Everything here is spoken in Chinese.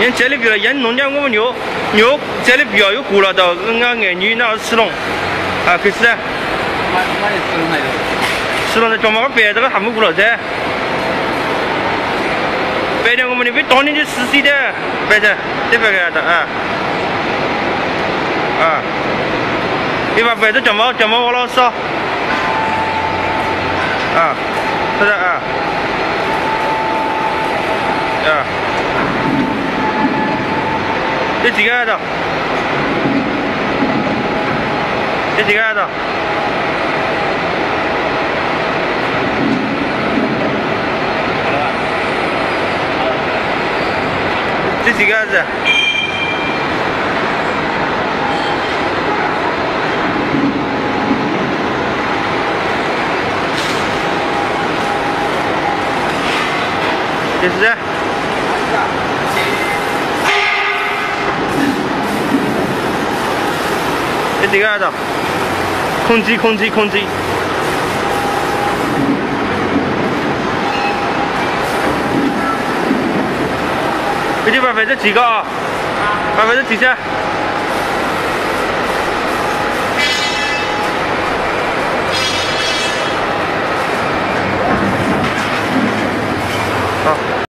人这里比了，人农家我们牛这里比较有骨了的，人家眼女那吃龙，啊，开始啊。吃龙的专门个白这个还没骨了噻。白的我们那边当年就10岁的白的，这白个的啊。啊，你把白的怎么我老少？啊，是的啊。啊。 这几个的？这几个的？这几个子？这是？ 这几个的？空机。这几把这几个啊？把这几下。